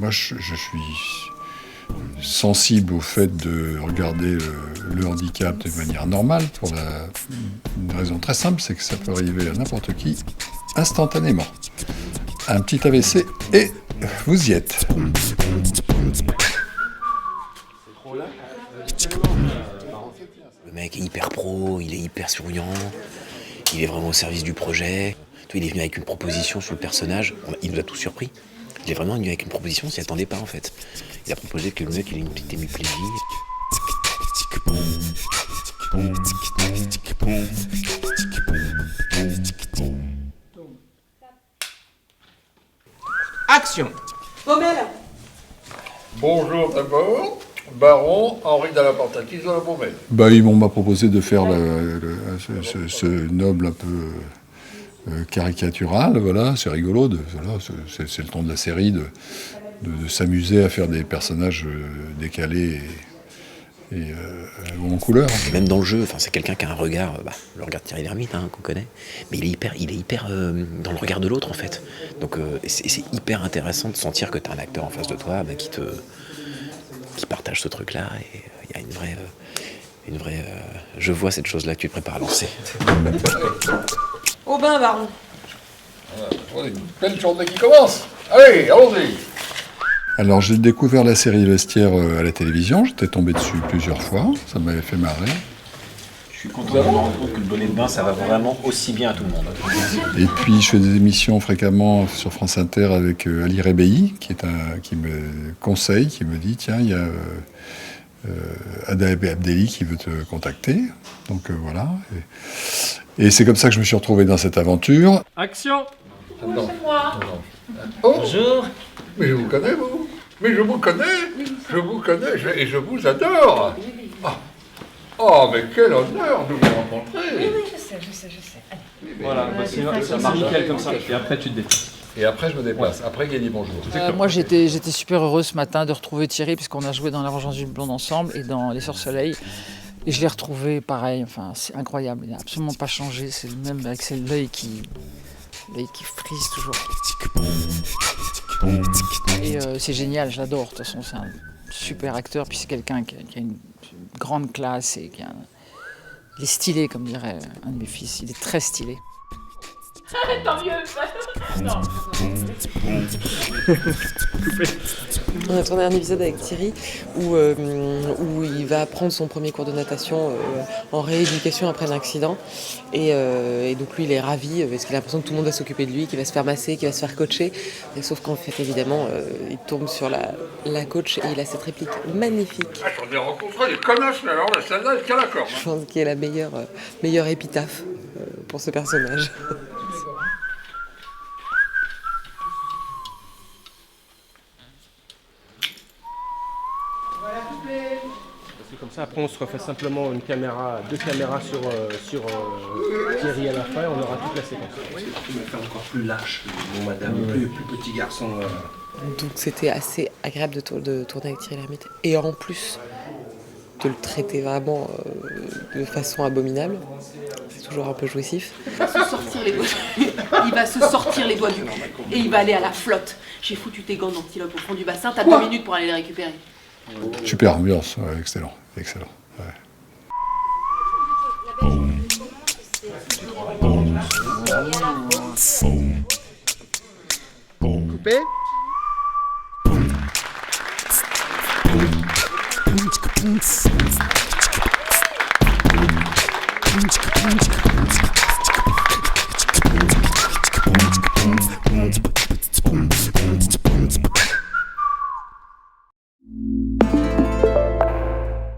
moi, je suis sensible au fait de regarder le handicap de manière normale, pour une raison très simple, c'est que ça peut arriver à n'importe qui, instantanément. Un petit AVC et vous y êtes. Le mec est hyper pro, il est hyper souriant, il est vraiment au service du projet. Il est venu avec une proposition sur le personnage, il nous a tous surpris. Il est vraiment venu avec une proposition, on s'y attendait pas en fait. Il a proposé que le mec il ait une petite hémiplégie. Action. Baumel. Bonjour d'abord, baron Henri de la Portatis de la Baumel. Ils m'a proposé de faire ce noble un peu caricatural, voilà, c'est rigolo, c'est le ton de la série, de s'amuser à faire des personnages décalés et en couleur. Même dans le jeu, c'est quelqu'un qui a un regard, le regard de Thierry Lhermitte qu'on connaît, mais il est hyper dans le regard de l'autre en fait. Donc c'est hyper intéressant de sentir que tu as un acteur en face de toi qui partage ce truc-là, et il y a une vraie je vois cette chose-là que tu te prépares à lancer. Au bain, baron. Voilà, une belle journée qui commence. Allez, allons-y. Alors j'ai découvert la série Vestiaire à la télévision, j'étais tombé dessus plusieurs fois, ça m'avait fait marrer. Je suis content de me rendre compte que le bonnet de bain, ça va vraiment aussi bien à tout le monde. Et puis je fais des émissions fréquemment sur France Inter avec Ali Rebeyi, qui me conseille, qui me dit tiens, il y a Ada Abdelli qui veut te contacter. Donc voilà. Et c'est comme ça que je me suis retrouvé dans cette aventure. Action. Non. Oh. Bonjour. Mais je vous connais, vous. Mais je vous connais. Je vous connais et je vous adore. Oh, mais quel honneur de vous rencontrer. Oui, je sais. Allez. Voilà, ça marche nickel comme ça. Et après, tu te déplaces. Et après, je me déplace. Après, il y a dit bonjour. Moi, j'étais super heureux ce matin de retrouver Thierry, puisqu'on a joué dans La Vengeance d'une blonde ensemble et dans Les Sœurs-Soleil. Et je l'ai retrouvé pareil, c'est incroyable. Il n'a absolument pas changé. C'est le même avec l'œil qui frise toujours. Et c'est génial, je l'adore. De toute façon, c'est un super acteur. Puis c'est quelqu'un qui a une grande classe et il est stylé, comme dirait un de mes fils. Il est très stylé. Tant mieux. Non. On a tourné un épisode avec Thierry où il va prendre son premier cours de natation en rééducation après un accident. Et donc lui, il est ravi parce qu'il a l'impression que tout le monde va s'occuper de lui, qu'il va se faire masser, qu'il va se faire coacher. Et sauf qu'en fait, évidemment, il tombe sur la coach et il a cette réplique magnifique. J'en ai rencontré des connasses, mais alors celle-là, elle tient la corde. Je pense qu'il est la meilleure épitaphe pour ce personnage. Parce que comme ça, après, on se refait simplement deux caméras sur Thierry à la fin, et on aura toute la séquence. Tu me fais encore plus lâche, mon madame, plus petit garçon. Donc c'était assez agréable de tourner avec Thierry Lhermitte. Et en plus de le traiter vraiment de façon abominable, c'est toujours un peu jouissif. Il va se sortir les doigts du cul. Et il va aller à la flotte. J'ai foutu tes gants d'antilope au fond du bassin, t'as 2 minutes pour aller les récupérer. Super ambiance, ouais, excellent. Ouais. Coupé.